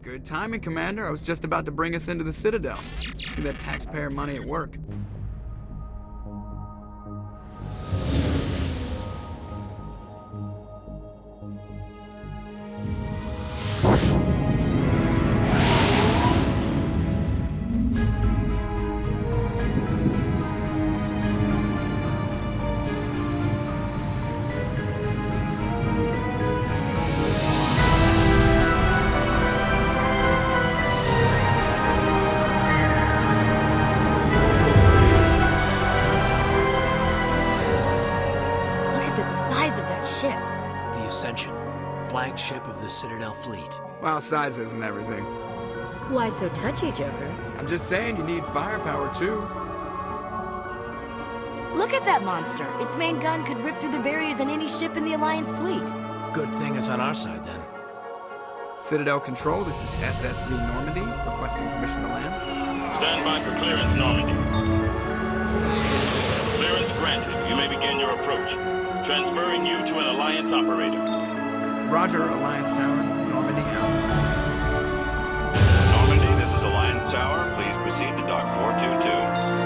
Good timing, Commander. I was just about to bring us into the Citadel. See that taxpayer money at work. Flagship of the Citadel fleet. Well, size isn't everything. Why so touchy, Joker? I'm just saying you need firepower, too. Look at that monster! Its main gun could rip through the barriers in any ship in the Alliance fleet. Good thing it's on our side, then. Citadel Control, this is SSV Normandy, requesting permission to land. Stand by for clearance, Normandy. Clearance granted. You may begin your approach. Transferring you to an Alliance operator. Roger, Alliance Tower. Normandy out. Normandy, this is Alliance Tower. Please proceed to Dock 422.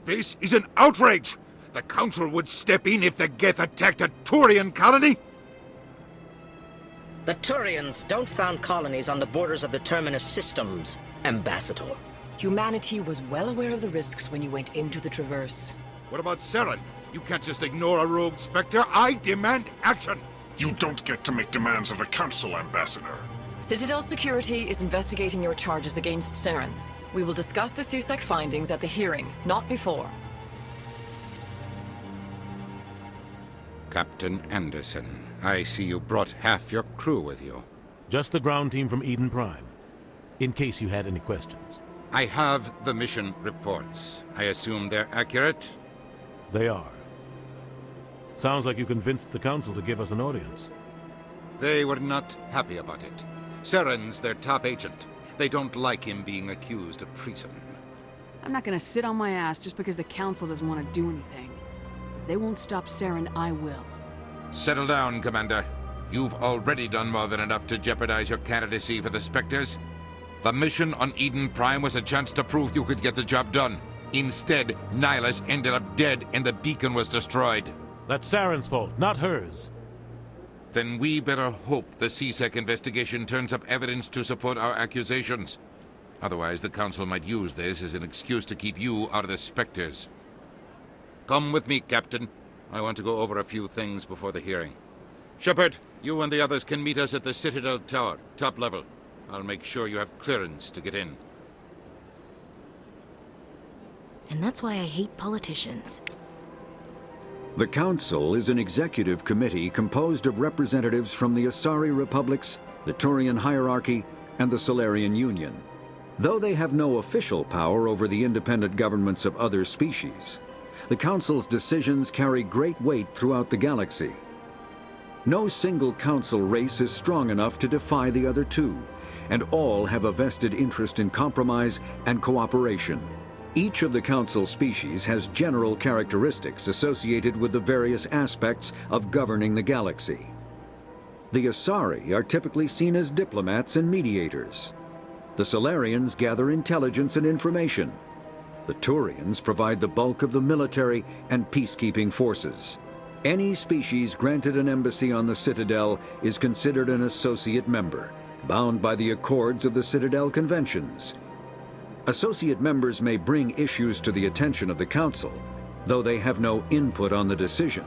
This is an outrage! The Council would step in if the Geth attacked a Turian colony? The Turians don't found colonies on the borders of the Terminus systems, Ambassador. Humanity was well aware of the risks when you went into the Traverse. What about Saren? You can't just ignore a rogue Spectre. I demand action! You don't get to make demands of the Council, Ambassador. Citadel Security is investigating your charges against Saren. We will discuss the CSEC findings at the hearing, not before. Captain Anderson, I see you brought half your crew with you. Just the ground team from Eden Prime, in case you had any questions. I have the mission reports. I assume they're accurate? They are. Sounds like you convinced the Council to give us an audience. They were not happy about it. Saren's their top agent. They don't like him being accused of treason. I'm not gonna sit on my ass just because the Council doesn't want to do anything. If they won't stop Saren, I will. Settle down, Commander. You've already done more than enough to jeopardize your candidacy for the Spectres. The mission on Eden Prime was a chance to prove you could get the job done. Instead, Nihilus ended up dead and the beacon was destroyed. That's Saren's fault, not hers. Then we better hope the CSEC investigation turns up evidence to support our accusations. Otherwise, the Council might use this as an excuse to keep you out of the Spectres. Come with me, Captain. I want to go over a few things before the hearing. Shepard, you and the others can meet us at the Citadel Tower, top level. I'll make sure you have clearance to get in. And that's why I hate politicians. The Council is an executive committee composed of representatives from the Asari republics, the Turian hierarchy, and the Salarian Union. Though they have no official power over the independent governments of other species, the Council's decisions carry great weight throughout the galaxy. No single Council race is strong enough to defy the other two, and all have a vested interest in compromise and cooperation. Each of the Council species has general characteristics associated with the various aspects of governing the galaxy. The Asari are typically seen as diplomats and mediators. The Salarians gather intelligence and information. The Turians provide the bulk of the military and peacekeeping forces. Any species granted an embassy on the Citadel is considered an associate member, bound by the accords of the Citadel Conventions. Associate members may bring issues to the attention of the Council, though they have no input on the decision.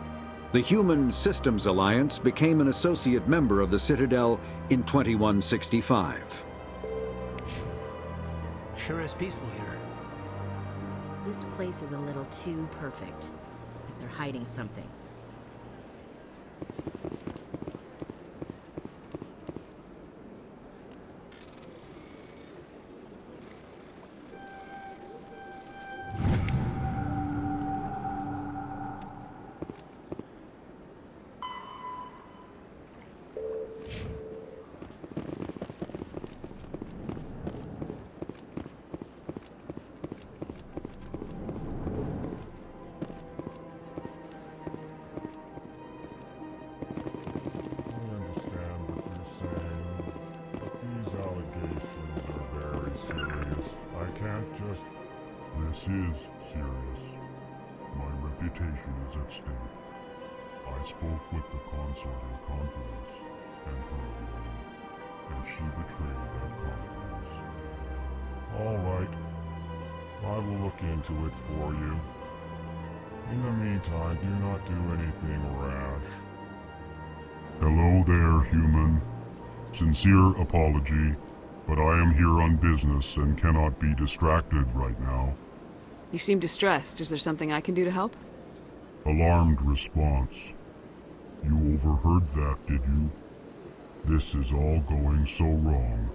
The Human Systems Alliance became an associate member of the Citadel in 2165. Sure is peaceful here. This place is a little too perfect. Like they're hiding something. is serious. My reputation is at stake. I spoke with the consort in confidence, and her alone, and she betrayed that confidence. All right. I will look into it for you. In the meantime, do not do anything rash. Hello there, human. Sincere apology, but I am here on business and cannot be distracted right now. You seem distressed. Is there something I can do to help? Alarmed response. You overheard that, did you? This is all going so wrong,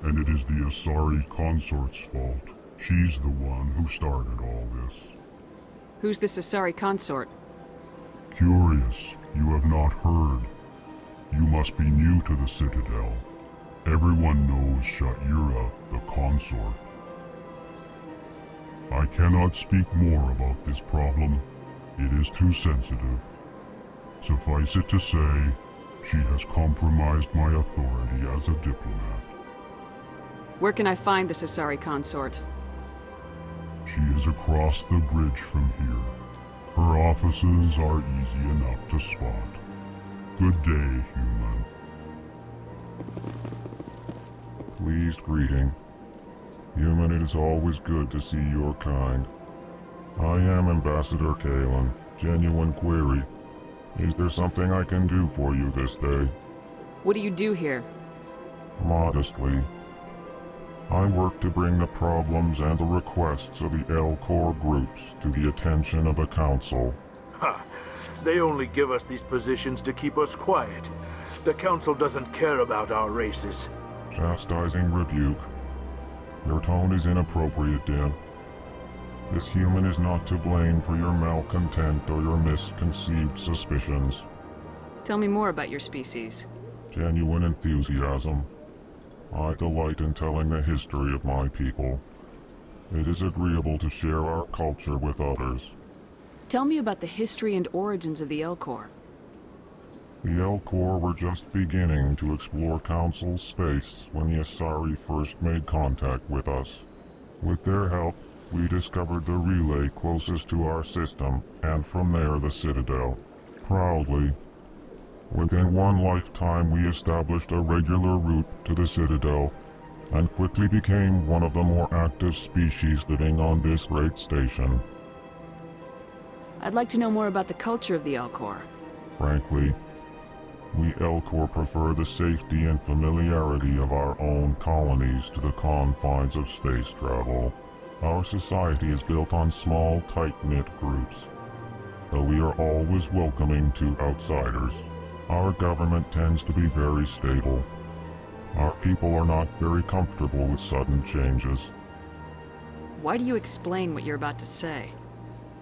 and it is the Asari consort's fault. She's the one who started all this. Who's this Asari consort? Curious, you have not heard. You must be new to the Citadel. Everyone knows Liara, the consort. I cannot speak more about this problem. It is too sensitive. Suffice it to say, she has compromised my authority as a diplomat. Where can I find this Asari consort? She is across the bridge from here. Her offices are easy enough to spot. Good day, human. Pleased greeting. Human, it is always good to see your kind. I am Ambassador Kalen. Genuine query. Is there something I can do for you this day? What do you do here? Modestly. I work to bring the problems and the requests of the Elcor groups to the attention of the Council. Ha! They only give us these positions to keep us quiet. The Council doesn't care about our races. Chastising rebuke. Your tone is inappropriate, Din. This human is not to blame for your malcontent or your misconceived suspicions. Tell me more about your species. Genuine enthusiasm. I delight in telling the history of my people. It is agreeable to share our culture with others. Tell me about the history and origins of the Elcor. The Elcor were just beginning to explore Council space when the Asari first made contact with us. With their help, we discovered the relay closest to our system, and from there the Citadel. Proudly, within one lifetime we established a regular route to the Citadel, and quickly became one of the more active species living on this great station. I'd like to know more about the culture of the Elcor. Frankly, we Elcor prefer the safety and familiarity of our own colonies to the confines of space travel. Our society is built on small, tight-knit groups, though we are always welcoming to outsiders. Our government tends to be very stable. Our people are not very comfortable with sudden changes. Why do you explain what you're about to say?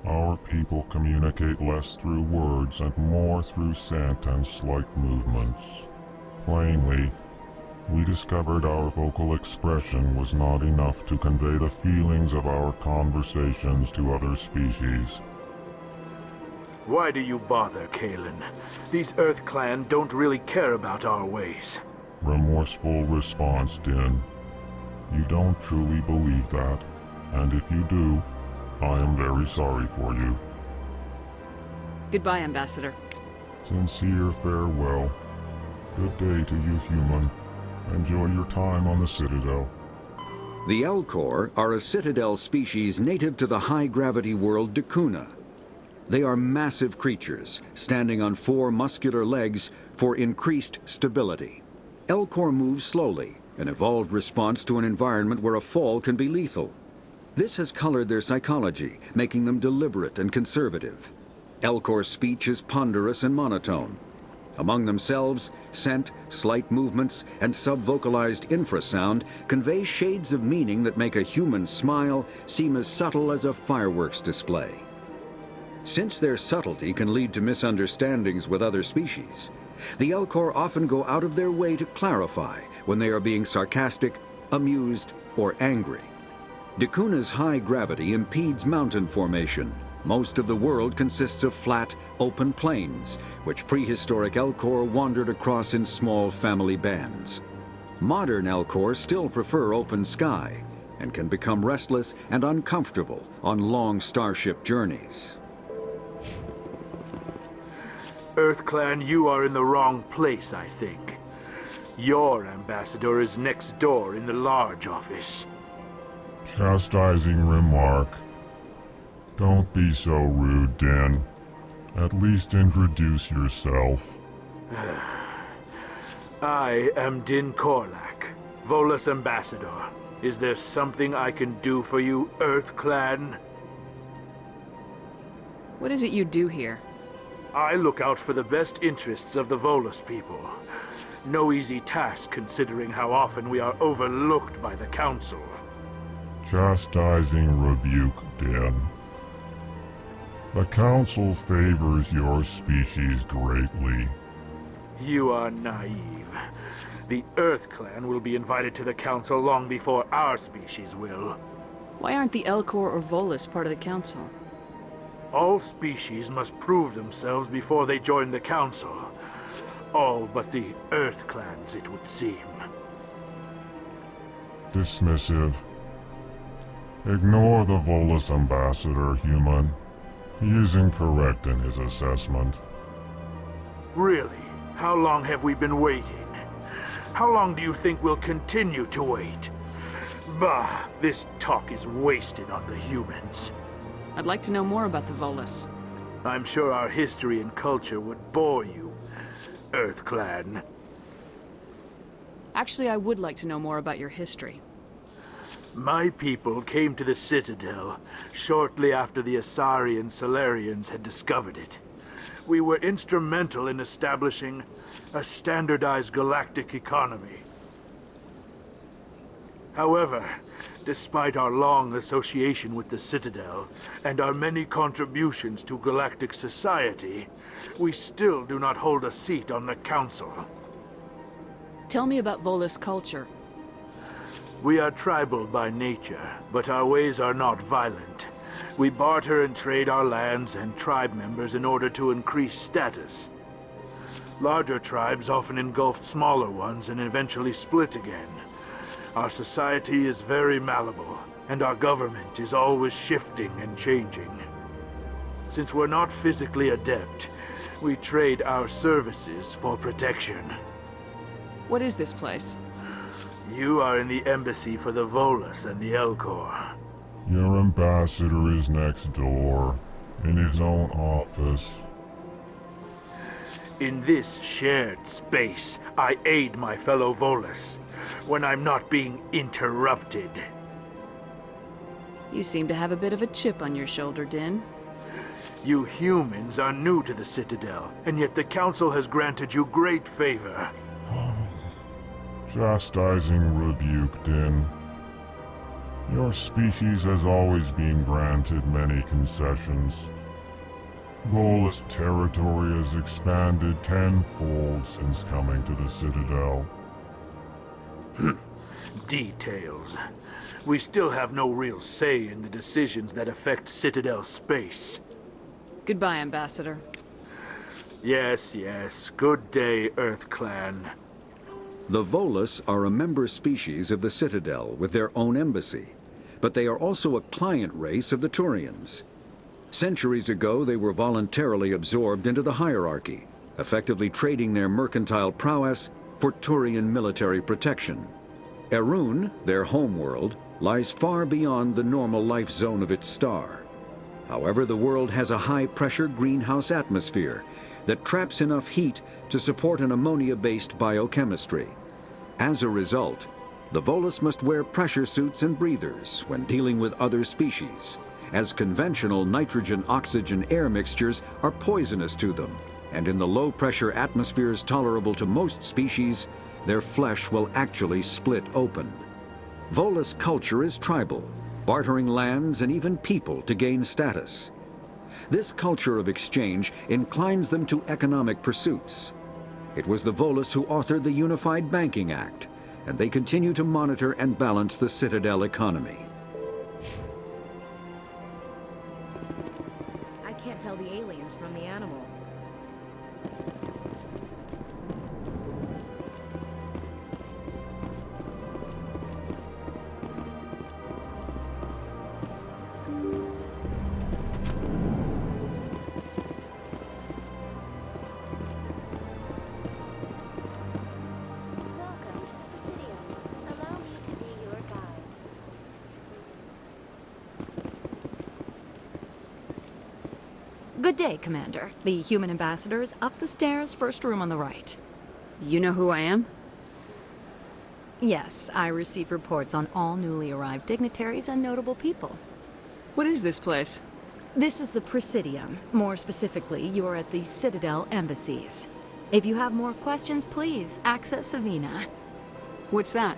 Our people communicate less through words and more through scent and slight movements. Plainly, we discovered our vocal expression was not enough to convey the feelings of our conversations to other species. Why do you bother, Kalen? These Earth Clan don't really care about our ways. Remorseful response, Din. You don't truly believe that, and if you do, I am very sorry for you. Goodbye, Ambassador. Sincere farewell. Good day to you, human. Enjoy your time on the Citadel. The Elcor are a Citadel species native to the high-gravity world Dakuna. They are massive creatures, standing on 4 muscular legs for increased stability. Elcor move slowly, an evolved response to an environment where a fall can be lethal. This has colored their psychology, making them deliberate and conservative. Elcor's speech is ponderous and monotone. Among themselves, scent, slight movements, and sub-vocalized infrasound convey shades of meaning that make a human smile seem as subtle as a fireworks display. Since their subtlety can lead to misunderstandings with other species, the Elcor often go out of their way to clarify when they are being sarcastic, amused, or angry. Dakuna's high gravity impedes mountain formation. Most of the world consists of flat, open plains, which prehistoric Elcor wandered across in small family bands. Modern Elcor still prefer open sky, and can become restless and uncomfortable on long starship journeys. EarthClan, you are in the wrong place, I think. Your ambassador is next door in the large office. Chastising remark. Don't be so rude, Din. At least introduce yourself. I am Din Korlak, Volus ambassador. Is there something I can do for you, EarthClan? What is it you do here? I look out for the best interests of the Volus people. No easy task considering how often we are overlooked by the Council. Chastising rebuke, Din. The Council favors your species greatly. You are naive. The EarthClan will be invited to the Council long before our species will. Why aren't the Elcor or Volus part of the Council? All species must prove themselves before they join the Council. All but the EarthClans, it would seem. Dismissive. Ignore the Volus ambassador, human. He is incorrect in his assessment. Really? How long have we been waiting? How long do you think we'll continue to wait? Bah, this talk is wasted on the humans. I'd like to know more about the Volus. I'm sure our history and culture would bore you, EarthClan. Actually, I would like to know more about your history. My people came to the Citadel shortly after the Asari and Salarians had discovered it. We were instrumental in establishing a standardized galactic economy. However, despite our long association with the Citadel and our many contributions to galactic society, we still do not hold a seat on the Council. Tell me about Volus culture. We are tribal by nature, but our ways are not violent. We barter and trade our lands and tribe members in order to increase status. Larger tribes often engulf smaller ones and eventually split again. Our society is very malleable, and our government is always shifting and changing. Since we're not physically adept, we trade our services for protection. What is this place? You are in the embassy for the Volus and the Elcor. Your ambassador is next door, in his own office. In this shared space, I aid my fellow Volus when I'm not being interrupted. You seem to have a bit of a chip on your shoulder, Din. You humans are new to the Citadel, and yet the Council has granted you great favor. Chastising rebuke, Din. Your species has always been granted many concessions. Volus territory has expanded tenfold since coming to the Citadel. Details. We still have no real say in the decisions that affect Citadel space. Goodbye, Ambassador. Yes, yes. Good day, EarthClan. The Volus are a member species of the Citadel with their own embassy, but they are also a client race of the Turians. Centuries ago, they were voluntarily absorbed into the hierarchy, effectively trading their mercantile prowess for Turian military protection. Erun, their homeworld, lies far beyond the normal life zone of its star. However, the world has a high-pressure greenhouse atmosphere that traps enough heat to support an ammonia-based biochemistry. As a result, the Volus must wear pressure suits and breathers when dealing with other species, as conventional nitrogen-oxygen air mixtures are poisonous to them, and in the low-pressure atmospheres tolerable to most species, their flesh will actually split open. Volus culture is tribal, bartering lands and even people to gain status. This culture of exchange inclines them to economic pursuits. It was the Volus who authored the Unified Banking Act, and they continue to monitor and balance the Citadel economy. I can't tell the aliens from the animals. Good day, Commander. The human ambassador is up the stairs, first room on the right. You know who I am? Yes, I receive reports on all newly arrived dignitaries and notable people. What is this place? This is the Presidium. More specifically, you are at the Citadel embassies. If you have more questions, please access Avina. What's that?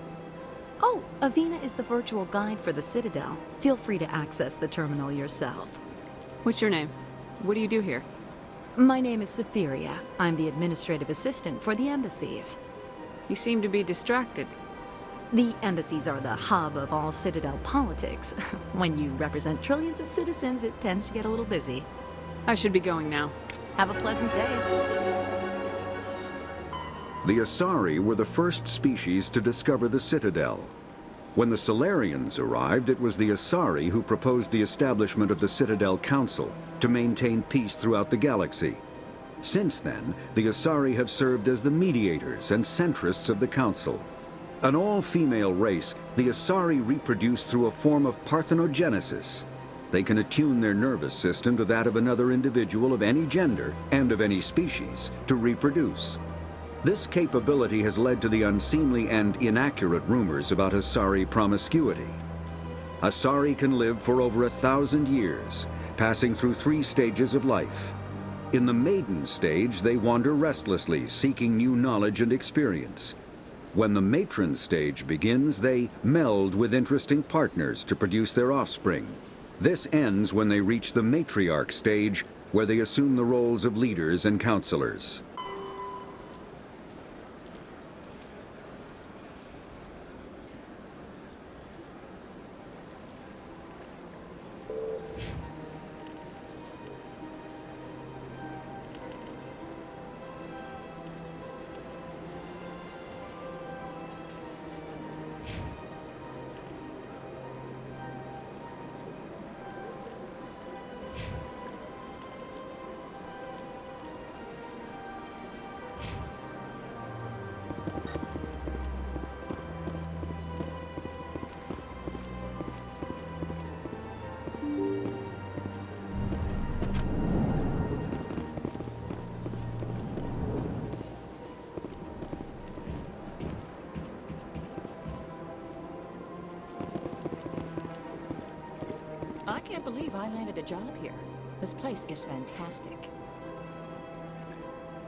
Oh, Avina is the virtual guide for the Citadel. Feel free to access the terminal yourself. What's your name? What do you do here? My name is Safiria. I'm the administrative assistant for the embassies. You seem to be distracted. The embassies are the hub of all Citadel politics. When you represent trillions of citizens, it tends to get a little busy. I should be going now. Have a pleasant day. The Asari were the first species to discover the Citadel. When the Salarians arrived, it was the Asari who proposed the establishment of the Citadel Council to maintain peace throughout the galaxy. Since then, the Asari have served as the mediators and centrists of the Council. An all-female race, the Asari reproduce through a form of parthenogenesis. They can attune their nervous system to that of another individual of any gender and of any species to reproduce. This capability has led to the unseemly and inaccurate rumors about Asari promiscuity. Asari can live for over 1,000 years, passing through 3 stages of life. In the maiden stage, they wander restlessly, seeking new knowledge and experience. When the matron stage begins, they meld with interesting partners to produce their offspring. This ends when they reach the matriarch stage, where they assume the roles of leaders and counselors. I can't believe I landed a job here. This place is fantastic.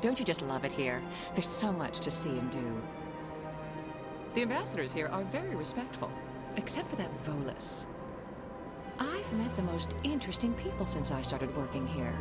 Don't you just love it here? There's so much to see and do. The ambassadors here are very respectful, except for that Volus. I've met the most interesting people since I started working here.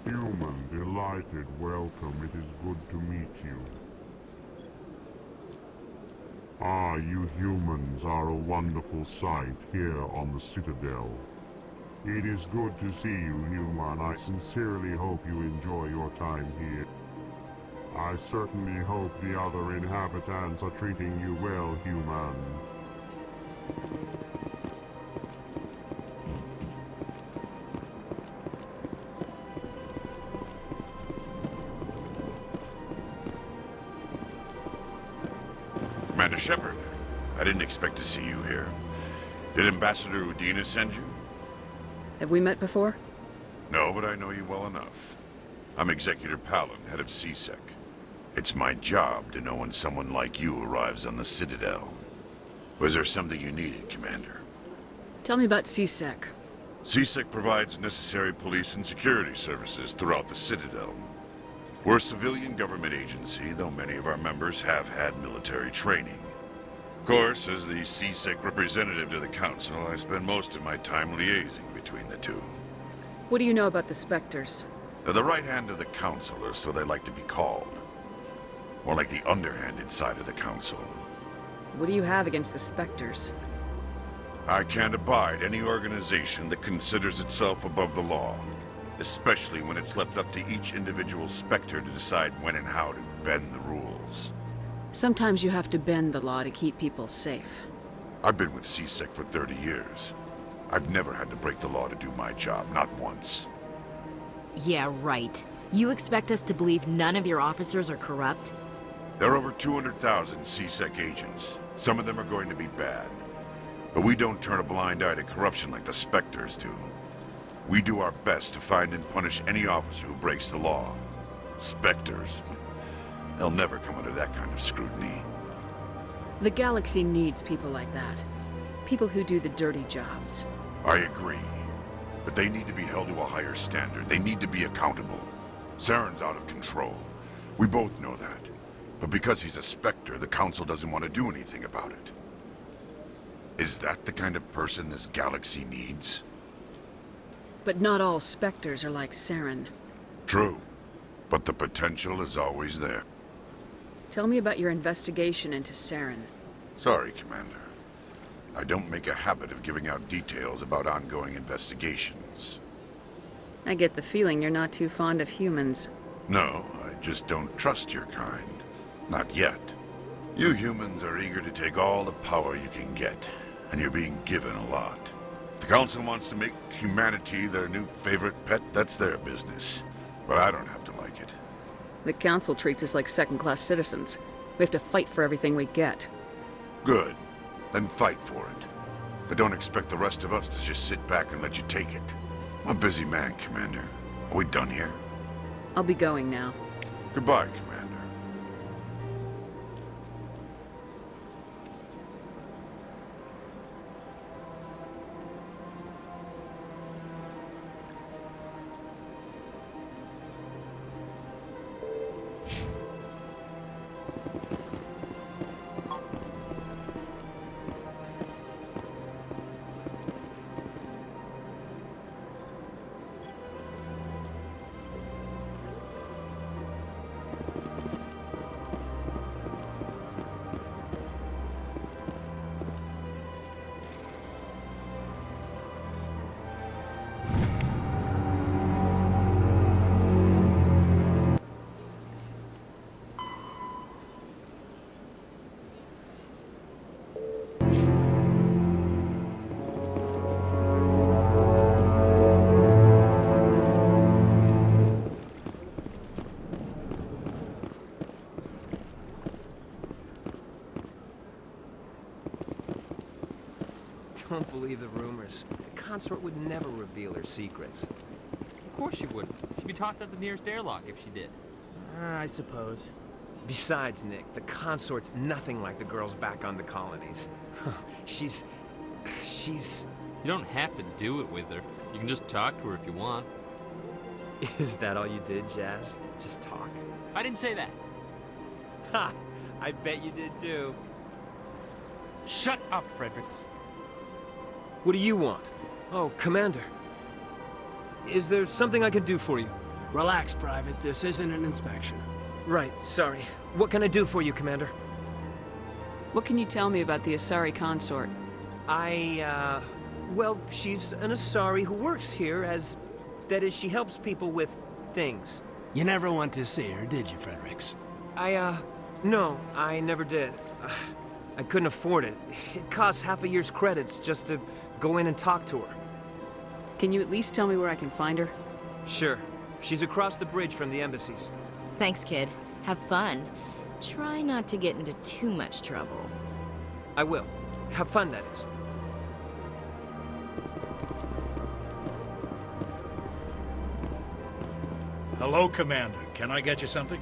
Human, delighted, welcome. It is good to meet you. Ah, you humans are a wonderful sight here on the Citadel. It is good to see you, human. I sincerely hope you enjoy your time here. I certainly hope the other inhabitants are treating you well, human. Commander Shepard, I didn't expect to see you here. Did Ambassador Udina send you? Have we met before? No, but I know you well enough. I'm Executor Palin, head of CSEC. It's my job to know when someone like you arrives on the Citadel. Was there something you needed, Commander? Tell me about CSEC. CSEC provides necessary police and security services throughout the Citadel. We're a civilian government agency, though many of our members have had military training. Of course, as the CSEC representative to the Council, I spend most of my time liaising between the two. What do you know about the Spectres? They're the right hand of the Council, or so they like to be called. More like the underhanded side of the Council. What do you have against the Spectres? I can't abide any organization that considers itself above the law. Especially when it's left up to each individual Spectre to decide when and how to bend the rules. Sometimes you have to bend the law to keep people safe. I've been with CSEC for 30 years. I've never had to break the law to do my job, not once. Yeah, right. You expect us to believe none of your officers are corrupt? There are over 200,000 CSEC agents. Some of them are going to be bad. But we don't turn a blind eye to corruption like the Spectres do. We do our best to find and punish any officer who breaks the law. Spectres. They'll never come under that kind of scrutiny. The galaxy needs people like that. People who do the dirty jobs. I agree. But they need to be held to a higher standard. They need to be accountable. Saren's out of control. We both know that. But because he's a Spectre, the Council doesn't want to do anything about it. Is that the kind of person this galaxy needs? But not all Spectres are like Saren. True. But the potential is always there. Tell me about your investigation into Saren. Sorry, Commander. I don't make a habit of giving out details about ongoing investigations. I get the feeling you're not too fond of humans. No, I just don't trust your kind. Not yet. You humans are eager to take all the power you can get, and you're being given a lot. If the Council wants to make humanity their new favorite pet, that's their business. But I don't have to like it. The Council treats us like second-class citizens. We have to fight for everything we get. Good. Then fight for it. But don't expect the rest of us to just sit back and let you take it. I'm a busy man, Commander. Are we done here? I'll be going now. Goodbye, Commander. Don't believe the rumors. The consort would never reveal her secrets. Of course she wouldn't. She'd be tossed out the nearest airlock if she did. I suppose. Besides, Nick, the consort's nothing like the girls back on the colonies. She's... You don't have to do it with her. You can just talk to her if you want. Is that all you did, Jazz? Just talk? I didn't say that. Ha! I bet you did too. Shut up, Fredericks. What do you want? Oh, Commander. Is there something I can do for you? Relax, Private. This isn't an inspection. Right, sorry. What can I do for you, Commander? What can you tell me about the Asari consort? Well, she's an Asari who works here as... That is, she helps people with things. You never went to see her, did you, Fredericks? No, I never did. I couldn't afford it. It costs half a year's credits just to go in and talk to her. Can you at least tell me where I can find her? Sure. She's across the bridge from the embassies. Thanks, kid. Have fun. Try not to get into too much trouble. I will. Have fun, that is. Hello, Commander. Can I get you something?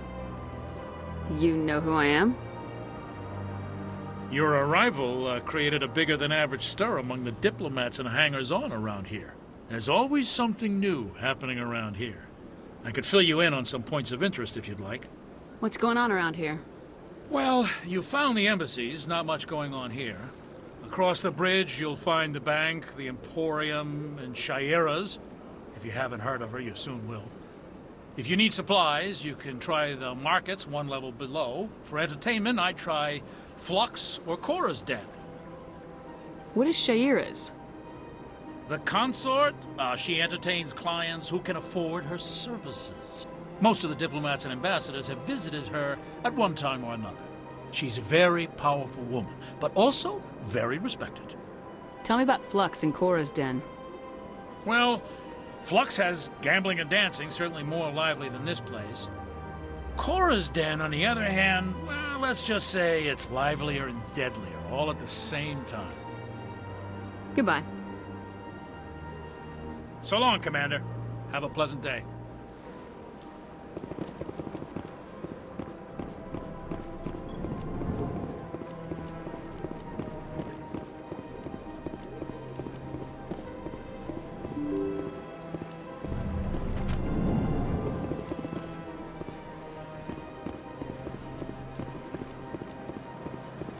You know who I am? Your arrival created a bigger-than-average stir among the diplomats and hangers-on around here. There's always something new happening around here. I could fill you in on some points of interest if you'd like. What's going on around here? Well, you found the embassies, not much going on here. Across the bridge, you'll find the bank, the Emporium, and Shaira's. If you haven't heard of her, you soon will. If you need supplies, you can try the markets one level below. For entertainment, I'd try Flux or Cora's Den. What is Shaira's? The consort, she entertains clients who can afford her services. Most of the diplomats and ambassadors have visited her at one time or another. She's a very powerful woman, but also very respected. Tell me about Flux and Cora's den. Well, Flux has gambling and dancing, certainly more lively than this place. Cora's den, on the other hand, well, let's just say it's livelier and deadlier, all at the same time. Goodbye. So long, Commander. Have a pleasant day.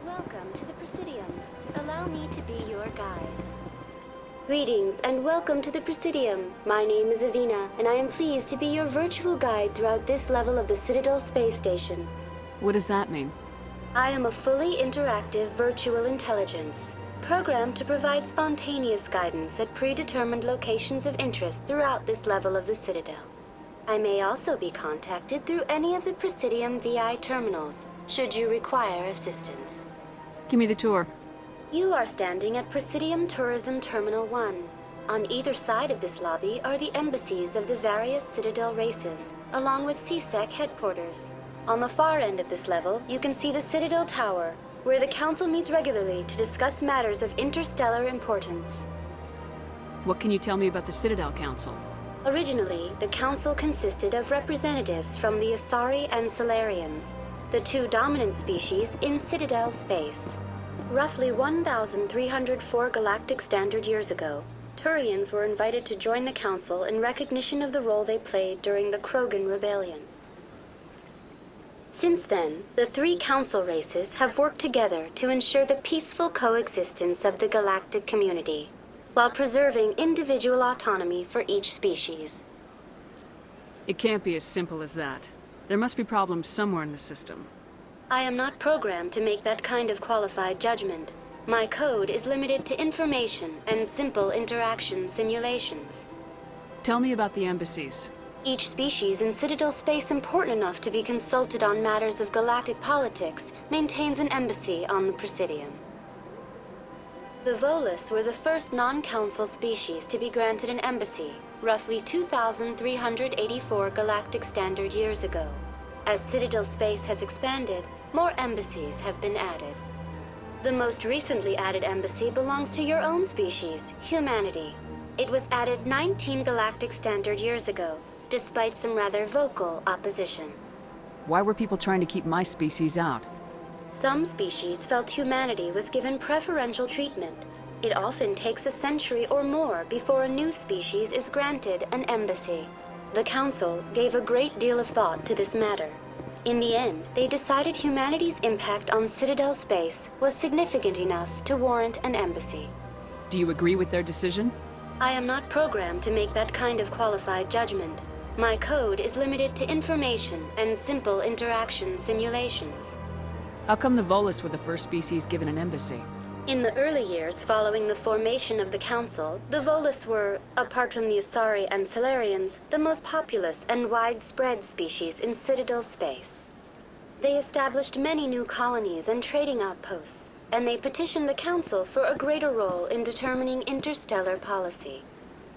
Welcome to the Presidium. Allow me to be your guide. Greetings and welcome to the Presidium. My name is Avina, and I am pleased to be your virtual guide throughout this level of the Citadel space station. What does that mean? I am a fully interactive virtual intelligence, programmed to provide spontaneous guidance at predetermined locations of interest throughout this level of the Citadel. I may also be contacted through any of the Presidium VI terminals, should you require assistance. Give me the tour. You are standing at Presidium Tourism Terminal 1. On either side of this lobby are the embassies of the various Citadel races, along with CSEC headquarters. On the far end of this level, you can see the Citadel Tower, where the Council meets regularly to discuss matters of interstellar importance. What can you tell me about the Citadel Council? Originally, the Council consisted of representatives from the Asari and Salarians, the two dominant species in Citadel space. Roughly 1,304 Galactic Standard years ago, Turians were invited to join the Council in recognition of the role they played during the Krogan Rebellion. Since then, the three Council races have worked together to ensure the peaceful coexistence of the galactic community, while preserving individual autonomy for each species. It can't be as simple as that. There must be problems somewhere in the system. I am not programmed to make that kind of qualified judgment. My code is limited to information and simple interaction simulations. Tell me about the embassies. Each species in Citadel space important enough to be consulted on matters of galactic politics maintains an embassy on the Presidium. The Volus were the first non-council species to be granted an embassy, roughly 2,384 Galactic Standard years ago. As Citadel space has expanded, more embassies have been added. The most recently added embassy belongs to your own species, humanity. It was added 19 Galactic Standard years ago, despite some rather vocal opposition. Why were people trying to keep my species out? Some species felt humanity was given preferential treatment. It often takes a century or more before a new species is granted an embassy. The Council gave a great deal of thought to this matter. In the end, they decided humanity's impact on Citadel space was significant enough to warrant an embassy. Do you agree with their decision? I am not programmed to make that kind of qualified judgment. My code is limited to information and simple interaction simulations. How come the Volus were the first species given an embassy? In the early years following the formation of the Council, the Volus were, apart from the Asari and Salarians, the most populous and widespread species in Citadel space. They established many new colonies and trading outposts, and they petitioned the Council for a greater role in determining interstellar policy.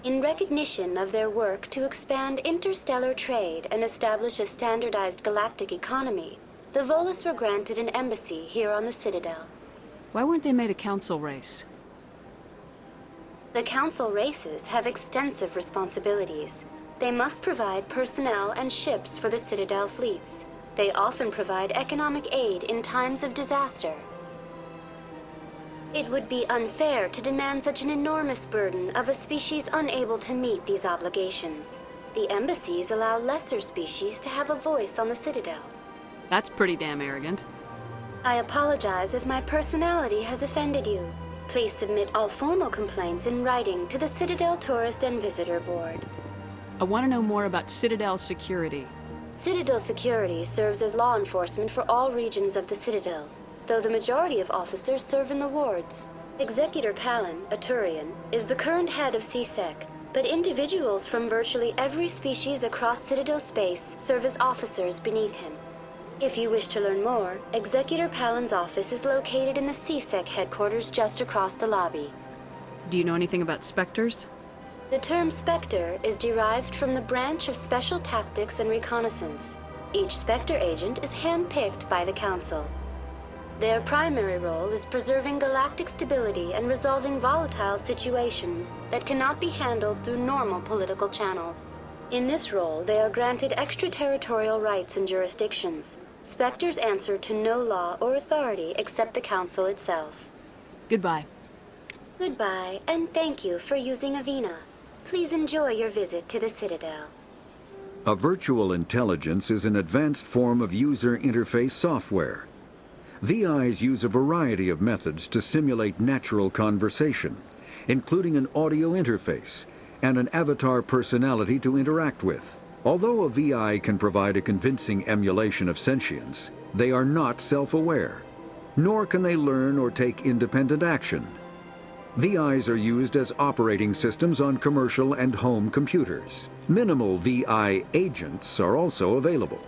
In recognition of their work to expand interstellar trade and establish a standardized galactic economy, the Volus were granted an embassy here on the Citadel. Why weren't they made a council race? The council races have extensive responsibilities. They must provide personnel and ships for the Citadel fleets. They often provide economic aid in times of disaster. It would be unfair to demand such an enormous burden of a species unable to meet these obligations. The embassies allow lesser species to have a voice on the Citadel. That's pretty damn arrogant. I apologize if my personality has offended you. Please submit all formal complaints in writing to the Citadel Tourist and Visitor Board. I want to know more about Citadel security. Citadel security serves as law enforcement for all regions of the Citadel, though the majority of officers serve in the wards. Executor Palin, a Turian, is the current head of CSEC, but individuals from virtually every species across Citadel space serve as officers beneath him. If you wish to learn more, Executor Palin's office is located in the CSEC headquarters just across the lobby. Do you know anything about Spectres? The term Spectre is derived from the branch of Special Tactics and Reconnaissance. Each Spectre agent is handpicked by the Council. Their primary role is preserving galactic stability and resolving volatile situations that cannot be handled through normal political channels. In this role, they are granted extraterritorial rights and jurisdictions. Spectres answer to no law or authority except the Council itself. Goodbye. Goodbye, and thank you for using Avina. Please enjoy your visit to the Citadel. A virtual intelligence is an advanced form of user interface software. VIs use a variety of methods to simulate natural conversation, including an audio interface and an avatar personality to interact with. Although a VI can provide a convincing emulation of sentience, they are not self-aware, nor can they learn or take independent action. VIs are used as operating systems on commercial and home computers. Minimal VI agents are also available.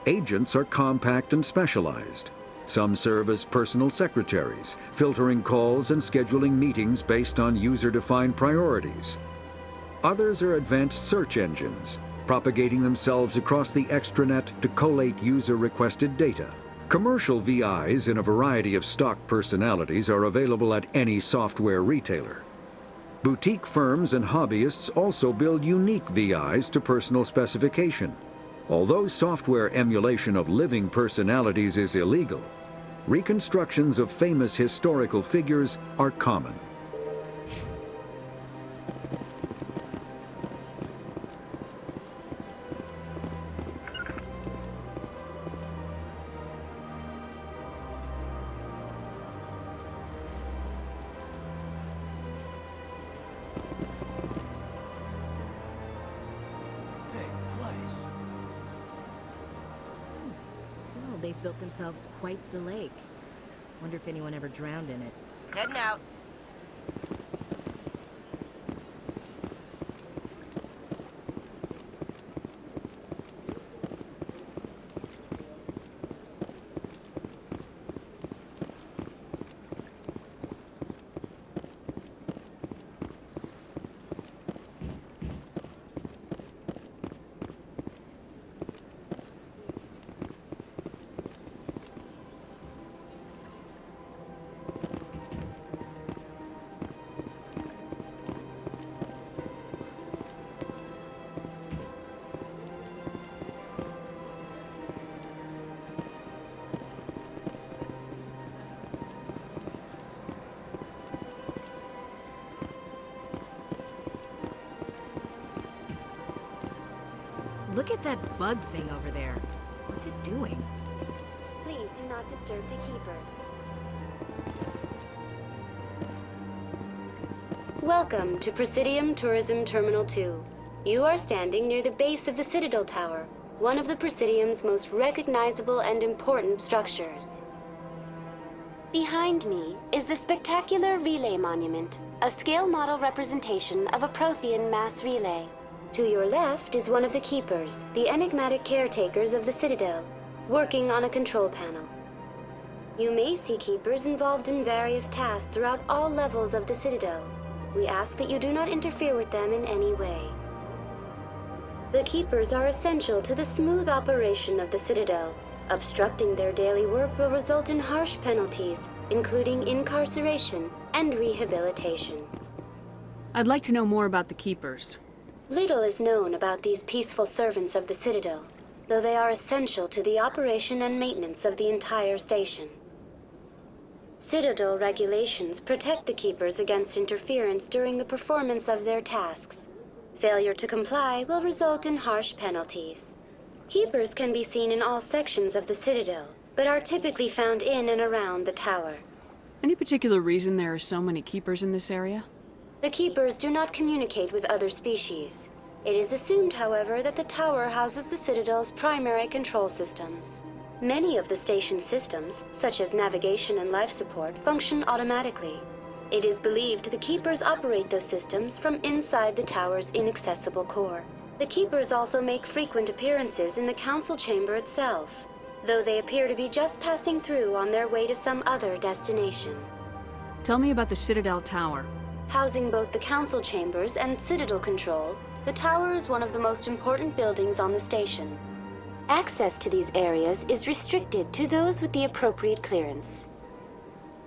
Agents are compact and specialized. Some serve as personal secretaries, filtering calls and scheduling meetings based on user-defined priorities. Others are advanced search engines, propagating themselves across the extranet to collate user-requested data. Commercial VIs in a variety of stock personalities are available at any software retailer. Boutique firms and hobbyists also build unique VIs to personal specification. Although software emulation of living personalities is illegal, reconstructions of famous historical figures are common. They've built themselves quite the lake. Wonder if anyone ever drowned in it. Heading out. Look at that bug thing over there. What's it doing? Please do not disturb the Keepers. Welcome to Presidium Tourism Terminal 2. You are standing near the base of the Citadel Tower, one of the Presidium's most recognizable and important structures. Behind me is the spectacular Relay Monument, a scale model representation of a Prothean mass relay. To your left is one of the Keepers, the enigmatic caretakers of the Citadel, working on a control panel. You may see Keepers involved in various tasks throughout all levels of the Citadel. We ask that you do not interfere with them in any way. The Keepers are essential to the smooth operation of the Citadel. Obstructing their daily work will result in harsh penalties, including incarceration and rehabilitation. I'd like to know more about the Keepers. Little is known about these peaceful servants of the Citadel, though they are essential to the operation and maintenance of the entire station. Citadel regulations protect the Keepers against interference during the performance of their tasks. Failure to comply will result in harsh penalties. Keepers can be seen in all sections of the Citadel, but are typically found in and around the tower. Any particular reason there are so many Keepers in this area? The Keepers do not communicate with other species. It is assumed, however, that the tower houses the Citadel's primary control systems. Many of the station's systems, such as navigation and life support, function automatically. It is believed the Keepers operate those systems from inside the tower's inaccessible core. The Keepers also make frequent appearances in the Council chamber itself, though they appear to be just passing through on their way to some other destination. Tell me about the Citadel Tower. Housing both the Council chambers and Citadel control, the tower is one of the most important buildings on the station. Access to these areas is restricted to those with the appropriate clearance.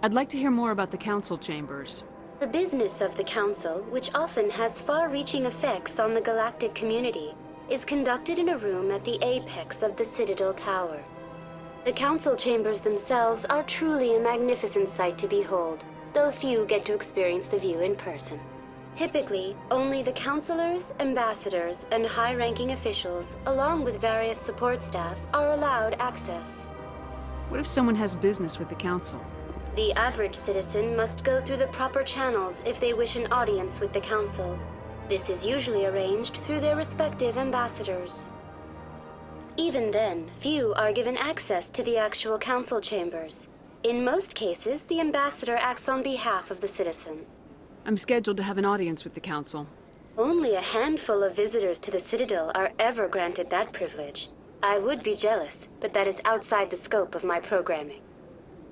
I'd like to hear more about the Council chambers. The business of the Council, which often has far-reaching effects on the galactic community, is conducted in a room at the apex of the Citadel Tower. The Council chambers themselves are truly a magnificent sight to behold, though few get to experience the view in person. Typically, only the Councilors, Ambassadors, and high-ranking officials, along with various support staff, are allowed access. What if someone has business with the Council? The average citizen must go through the proper channels if they wish an audience with the Council. This is usually arranged through their respective ambassadors. Even then, few are given access to the actual Council chambers. In most cases, the ambassador acts on behalf of the citizen. I'm scheduled to have an audience with the Council. Only a handful of visitors to the Citadel are ever granted that privilege. I would be jealous, but that is outside the scope of my programming.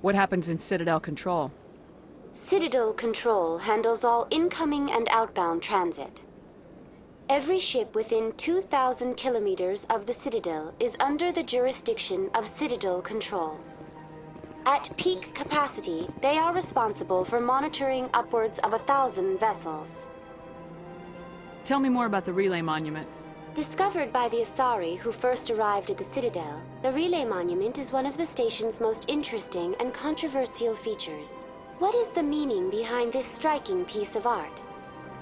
What happens in Citadel Control? Citadel Control handles all incoming and outbound transit. Every ship within 2,000 kilometers of the Citadel is under the jurisdiction of Citadel Control. At peak capacity, they are responsible for monitoring upwards of 1,000 vessels. Tell me more about the Relay Monument. Discovered by the Asari who first arrived at the Citadel, the Relay Monument is one of the station's most interesting and controversial features. What is the meaning behind this striking piece of art?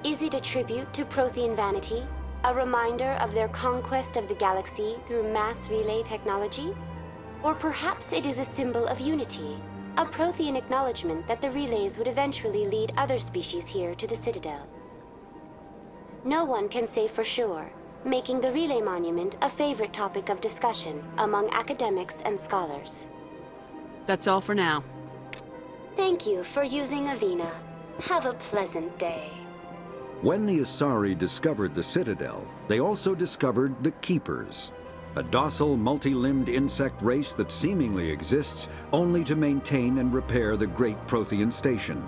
Is it a tribute to Prothean vanity? A reminder of their conquest of the galaxy through mass relay technology? Or perhaps it is a symbol of unity, a Prothean acknowledgement that the relays would eventually lead other species here to the Citadel. No one can say for sure, making the Relay Monument a favorite topic of discussion among academics and scholars. That's all for now. Thank you for using Avina. Have a pleasant day. When the Asari discovered the Citadel, they also discovered the Keepers, a docile, multi-limbed insect race that seemingly exists only to maintain and repair the great Prothean station.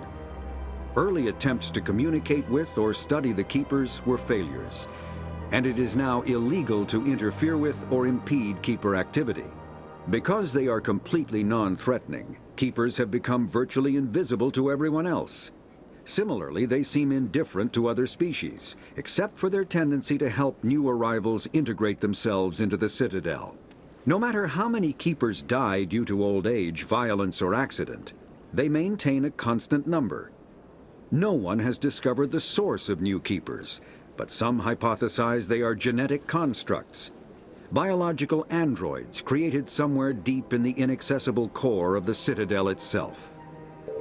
Early attempts to communicate with or study the Keepers were failures, and it is now illegal to interfere with or impede Keeper activity. Because they are completely non-threatening, Keepers have become virtually invisible to everyone else. Similarly, they seem indifferent to other species, except for their tendency to help new arrivals integrate themselves into the Citadel. No matter how many Keepers die due to old age, violence, or accident, they maintain a constant number. No one has discovered the source of new Keepers, but some hypothesize they are genetic constructs, biological androids created somewhere deep in the inaccessible core of the Citadel itself.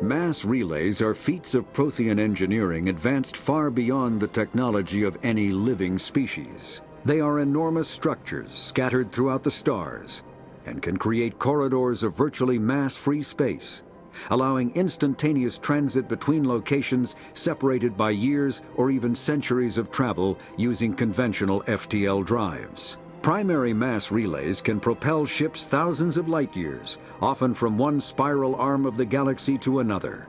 Mass relays are feats of Prothean engineering advanced far beyond the technology of any living species. They are enormous structures scattered throughout the stars and can create corridors of virtually mass-free space, allowing instantaneous transit between locations separated by years or even centuries of travel using conventional FTL drives. Primary mass relays can propel ships thousands of light years, often from one spiral arm of the galaxy to another.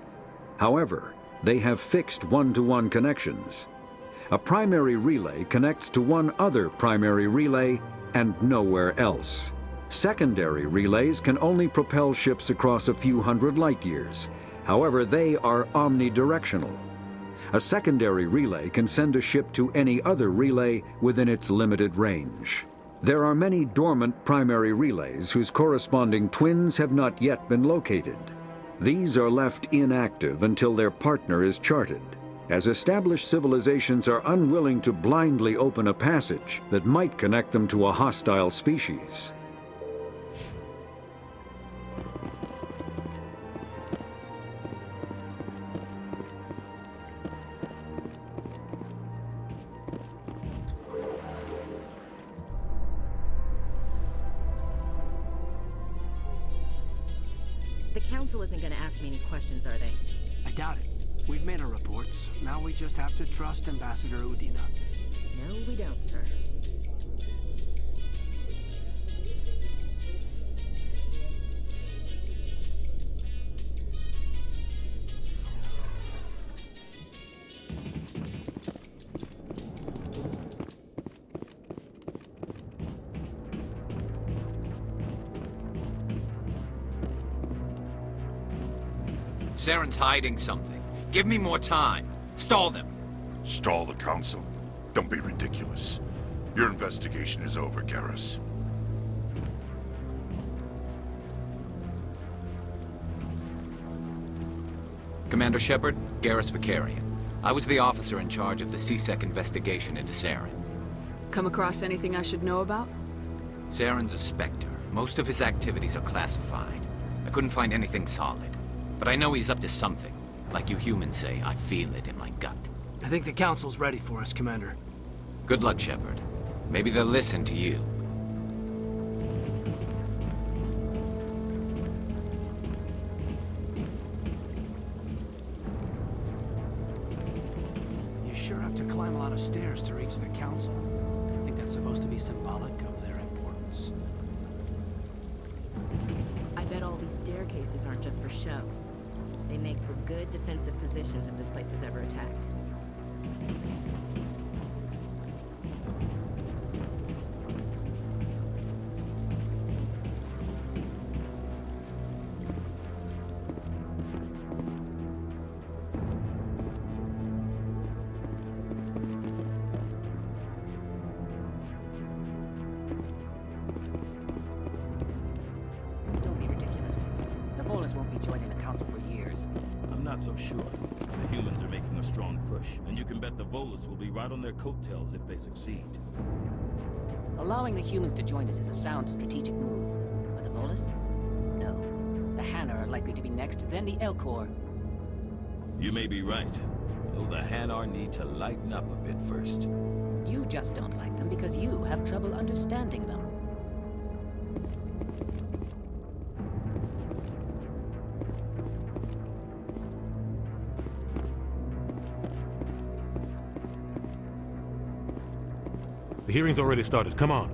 However, they have fixed one-to-one connections. A primary relay connects to one other primary relay and nowhere else. Secondary relays can only propel ships across a few hundred light years. However, they are omnidirectional. A secondary relay can send a ship to any other relay within its limited range. There are many dormant primary relays whose corresponding twins have not yet been located. These are left inactive until their partner is charted, as established civilizations are unwilling to blindly open a passage that might connect them to a hostile species. The Council isn't going to ask me any questions, are they? I doubt it. We've made our reports. Now we just have to trust Ambassador Udina. No, we don't, sir. Saren's hiding something. Give me more time. Stall them. Stall the Council? Don't be ridiculous. Your investigation is over, Garrus. Commander Shepard, Garrus Vakarian. I was the officer in charge of the CSEC investigation into Saren. Come across anything I should know about? Saren's a Spectre. Most of his activities are classified. I couldn't find anything solid. But I know he's up to something. Like you humans say, I feel it in my gut. I think the Council's ready for us, Commander. Good luck, Shepard. Maybe they'll listen to you. You sure have to climb a lot of stairs to reach the Council. I think that's supposed to be symbolic of their importance. I bet all these staircases aren't just for show. They make for good defensive positions if this place is ever attacked. Don't be ridiculous. The Volus won't be joining the Council for years. I'm not so sure. The humans are making a strong push, and you can bet the Volus will be right on their coattails if they succeed. Allowing the humans to join us is a sound strategic move. But the Volus? No. The Hanar are likely to be next, then the Elcor. You may be right, though the Hanar need to lighten up a bit first. You just don't like them because you have trouble understanding them. The hearing's already started. Come on.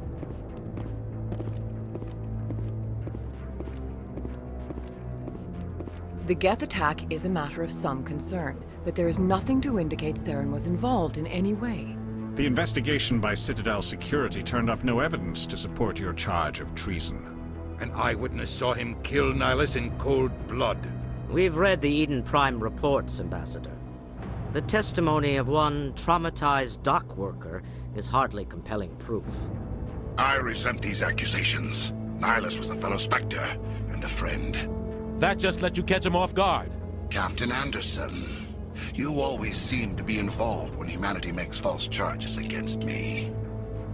The Geth attack is a matter of some concern, but there is nothing to indicate Saren was involved in any way. The investigation by Citadel security turned up no evidence to support your charge of treason. An eyewitness saw him kill Nihilus in cold blood. We've read the Eden Prime reports, Ambassador. The testimony of one traumatized dock worker is hardly compelling proof. I resent these accusations. Nihilus was a fellow Spectre and a friend. That just let you catch him off guard. Captain Anderson, you always seem to be involved when humanity makes false charges against me.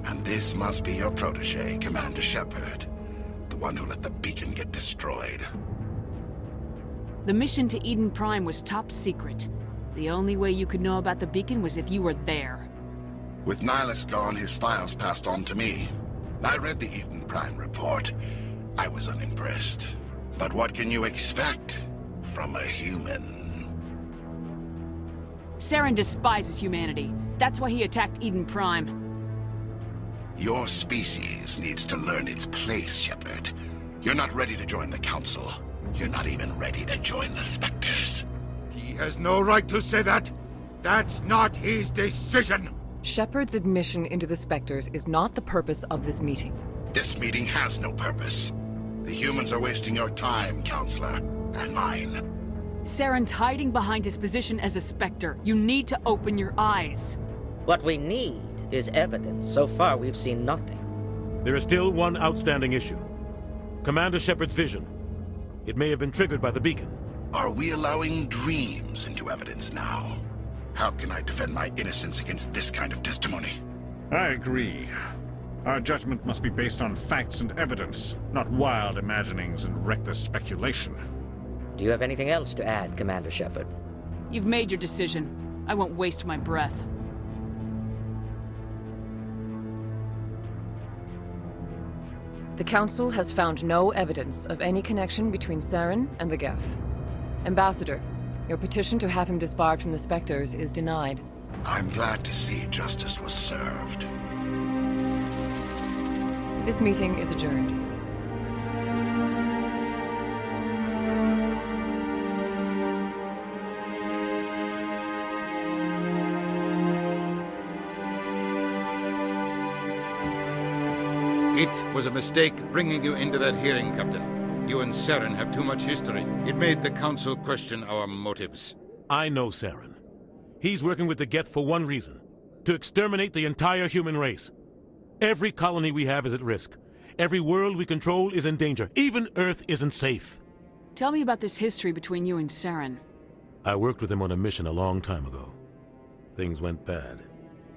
And this must be your protege, Commander Shepard, the one who let the beacon get destroyed. The mission to Eden Prime was top secret. The only way you could know about the beacon was if you were there. With Nihilus gone, his files passed on to me. I read the Eden Prime report. I was unimpressed. But what can you expect from a human? Saren despises humanity. That's why he attacked Eden Prime. Your species needs to learn its place, Shepard. You're not ready to join the Council. You're not even ready to join the Spectres. He has no right to say that. That's not his decision. Shepard's admission into the Spectres is not the purpose of this meeting. This meeting has no purpose. The humans are wasting your time, Counselor, and mine. Saren's hiding behind his position as a Spectre. You need to open your eyes. What we need is evidence. So far, we've seen nothing. There is still one outstanding issue. Commander Shepard's vision. It may have been triggered by the beacon. Are we allowing dreams into evidence now? How can I defend my innocence against this kind of testimony? I agree. Our judgment must be based on facts and evidence, not wild imaginings and reckless speculation. Do you have anything else to add, Commander Shepard? You've made your decision. I won't waste my breath. The Council has found no evidence of any connection between Saren and the Geth. Ambassador, Your petition to have him disbarred from the Spectres is denied. I'm glad to see justice was served. This meeting is adjourned. It was a mistake bringing you into that hearing, Captain. You and Saren have too much history. It made the Council question our motives. I know Saren. He's working with the Geth for one reason: to exterminate the entire human race. Every colony we have is at risk. Every world we control is in danger. Even Earth isn't safe. Tell me about this history between you and Saren. I worked with him on a mission a long time ago. Things went bad.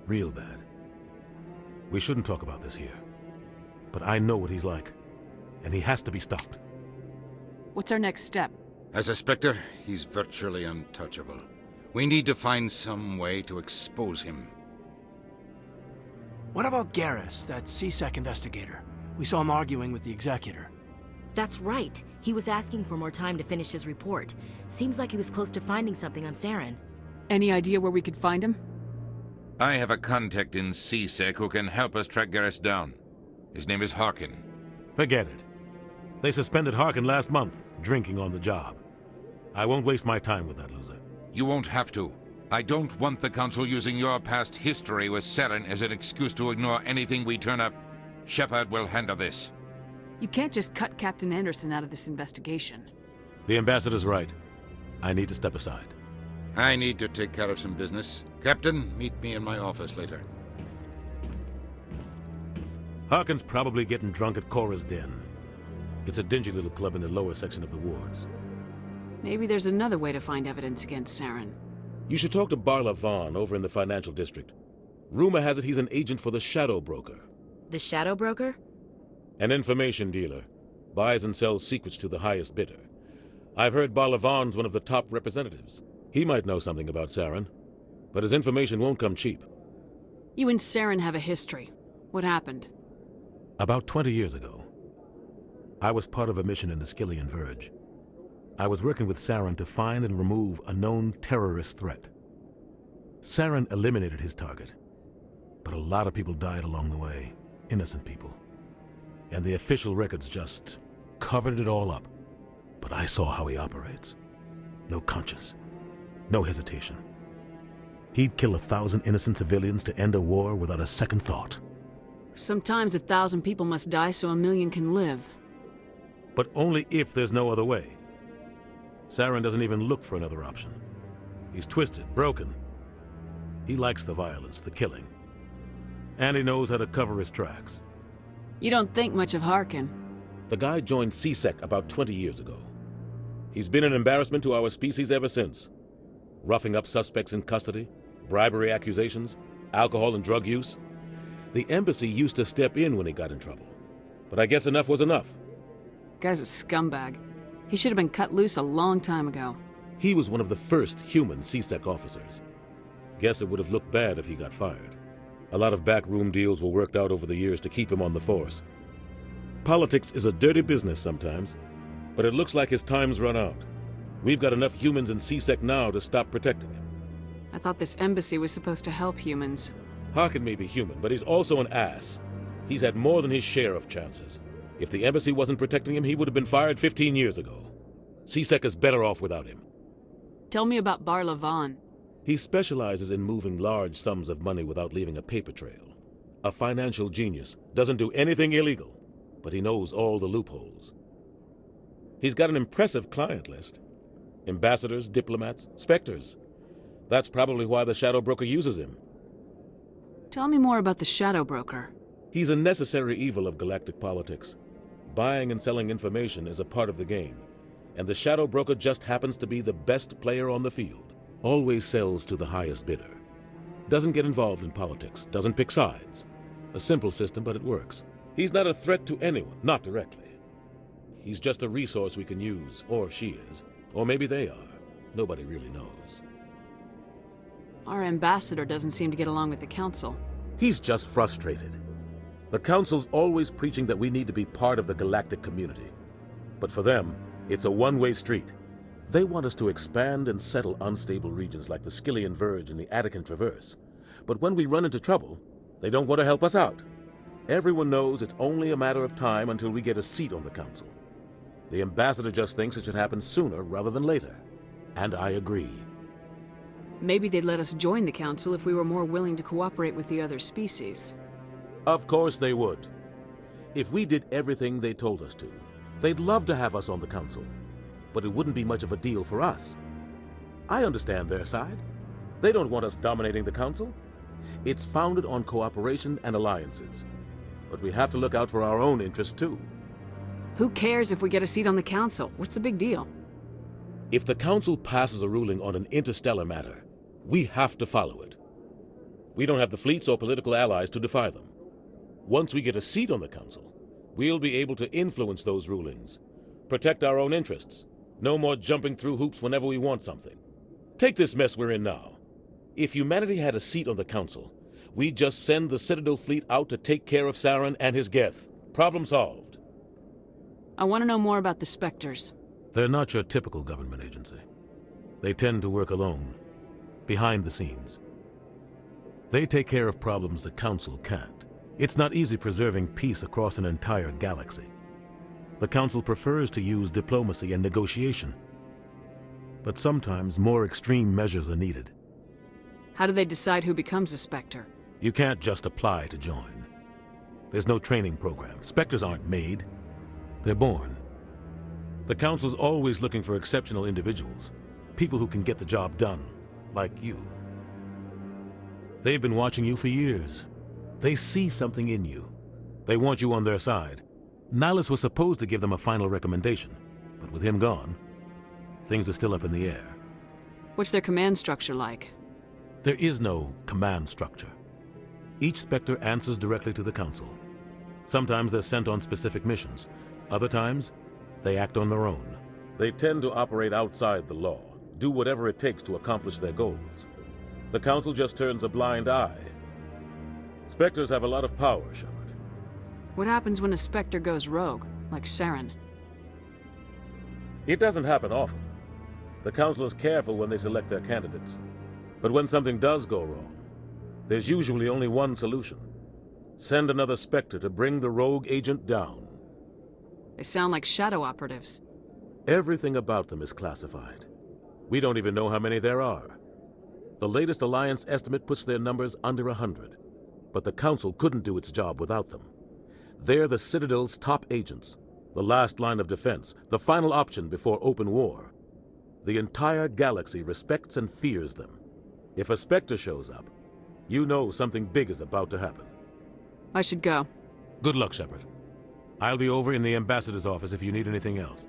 Real bad. We shouldn't talk about this here. But I know what he's like, and he has to be stopped. What's our next step? As a Spectre, he's virtually untouchable. We need to find some way to expose him. What about Garrus, that CSEC investigator? We saw him arguing with the Executor. That's right. He was asking for more time to finish his report. Seems like he was close to finding something on Saren. Any idea where we could find him? I have a contact in CSEC who can help us track Garrus down. His name is Harkin. Forget it. They suspended Harkin last month, drinking on the job. I won't waste my time with that loser. You won't have to. I don't want the Council using your past history with Saren as an excuse to ignore anything we turn up. Shepard will handle this. You can't just cut Captain Anderson out of this investigation. The Ambassador's right. I need to step aside. I need to take care of some business. Captain, meet me in my office later. Harkin's probably getting drunk at Cora's Den. It's a dingy little club in the lower section of the wards. Maybe there's another way to find evidence against Saren. You should talk to Barla Vaughn over in the financial district. Rumor has it he's an agent for the Shadow Broker. The Shadow Broker? An information dealer. Buys and sells secrets to the highest bidder. I've heard Barla Vaughn's one of the top representatives. He might know something about Saren, but his information won't come cheap. You and Saren have a history. What happened? About 20 years ago, I was part of a mission in the Skillian Verge. I was working with Saren to find and remove a known terrorist threat. Saren eliminated his target, but a lot of people died along the way, innocent people. And the official records just covered it all up. But I saw how he operates. No conscience, no hesitation. He'd kill 1,000 innocent civilians to end a war without a second thought. Sometimes 1,000 people must die so 1,000,000 can live. But only if there's no other way. Saren doesn't even look for another option. He's twisted, broken. He likes the violence, the killing. And he knows how to cover his tracks. You don't think much of Harkin. The guy joined CSEC about 20 years ago. He's been an embarrassment to our species ever since. Roughing up suspects in custody, bribery accusations, alcohol and drug use. The embassy used to step in when he got in trouble. But I guess enough was enough. Guy's a scumbag. He should have been cut loose a long time ago. He was one of the first human CSEC officers. Guess it would have looked bad if he got fired. A lot of backroom deals were worked out over the years to keep him on the force. Politics is a dirty business sometimes, but it looks like his time's run out. We've got enough humans in CSEC now to stop protecting him. I thought this embassy was supposed to help humans. Harkin may be human, but he's also an ass. He's had more than his share of chances. If the embassy wasn't protecting him, he would have been fired 15 years ago. CSEC is better off without him. Tell me about Barla Vaughn. He specializes in moving large sums of money without leaving a paper trail. A financial genius, doesn't do anything illegal, but he knows all the loopholes. He's got an impressive client list. Ambassadors, diplomats, specters. That's probably why the Shadow Broker uses him. Tell me more about the Shadow Broker. He's a necessary evil of galactic politics. Buying and selling information is a part of the game, and the Shadow Broker just happens to be the best player on the field. Always sells to the highest bidder. Doesn't get involved in politics, doesn't pick sides. A simple system, but it works. He's not a threat to anyone, not directly. He's just a resource we can use, or she is. Or maybe they are. Nobody really knows. Our ambassador doesn't seem to get along with the Council. He's just frustrated. The Council's always preaching that we need to be part of the galactic community. But for them, it's a one-way street. They want us to expand and settle unstable regions like the Skillian Verge and the Attican Traverse. But when we run into trouble, they don't want to help us out. Everyone knows it's only a matter of time until we get a seat on the Council. The ambassador just thinks it should happen sooner rather than later. And I agree. Maybe they'd let us join the Council if we were more willing to cooperate with the other species. Of course they would. If we did everything they told us to, they'd love to have us on the Council. But it wouldn't be much of a deal for us. I understand their side. They don't want us dominating the Council. It's founded on cooperation and alliances. But we have to look out for our own interests too. Who cares if we get a seat on the Council? What's the big deal? If the Council passes a ruling on an interstellar matter, we have to follow it. We don't have the fleets or political allies to defy them. Once we get a seat on the Council, we'll be able to influence those rulings, protect our own interests. No more jumping through hoops whenever we want something. Take this mess we're in now. If humanity had a seat on the Council, we'd just send the Citadel fleet out to take care of Saren and his Geth. Problem solved. I want to know more about the Spectres. They're not your typical government agency. They tend to work alone, behind the scenes. They take care of problems the Council can't. It's not easy preserving peace across an entire galaxy. The Council prefers to use diplomacy and negotiation. But sometimes more extreme measures are needed. How do they decide who becomes a Spectre? You can't just apply to join. There's no training program. Spectres aren't made. They're born. The Council's always looking for exceptional individuals. People who can get the job done, like you. They've been watching you for years. They see something in you. They want you on their side. Nihilus was supposed to give them a final recommendation, but with him gone, things are still up in the air. What's their command structure like? There is no command structure. Each Spectre answers directly to the Council. Sometimes they're sent on specific missions. Other times, they act on their own. They tend to operate outside the law, do whatever it takes to accomplish their goals. The Council just turns a blind eye. Spectres have a lot of power, Shepard. What happens when a Spectre goes rogue, like Saren? It doesn't happen often. The Council is careful when they select their candidates. But when something does go wrong, there's usually only one solution. Send another Spectre to bring the rogue agent down. They sound like shadow operatives. Everything about them is classified. We don't even know how many there are. The latest Alliance estimate puts their numbers under 100. But the Council couldn't do its job without them. They're the Citadel's top agents, the last line of defense, the final option before open war. The entire galaxy respects and fears them. If a Spectre shows up, you know something big is about to happen. I should go. Good luck, Shepard. I'll be over in the ambassador's office if you need anything else.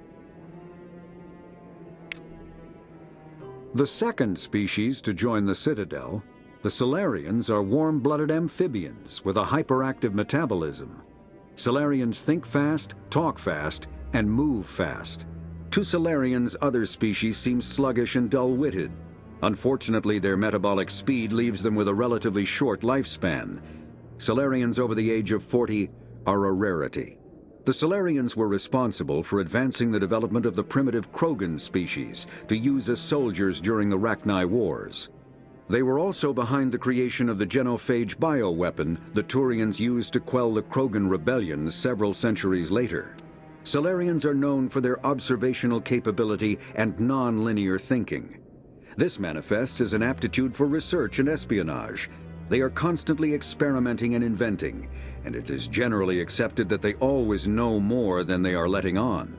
The second species to join the Citadel, the Salarians, are warm-blooded amphibians with a hyperactive metabolism. Salarians think fast, talk fast, and move fast. To Salarians, other species seem sluggish and dull-witted. Unfortunately, their metabolic speed leaves them with a relatively short lifespan. Salarians over the age of 40 are a rarity. The Salarians were responsible for advancing the development of the primitive Krogan species to use as soldiers during the Rachni Wars. They were also behind the creation of the genophage bioweapon the Turians used to quell the Krogan rebellions several centuries later. Salarians are known for their observational capability and non-linear thinking. This manifests as an aptitude for research and espionage. They are constantly experimenting and inventing, and it is generally accepted that they always know more than they are letting on.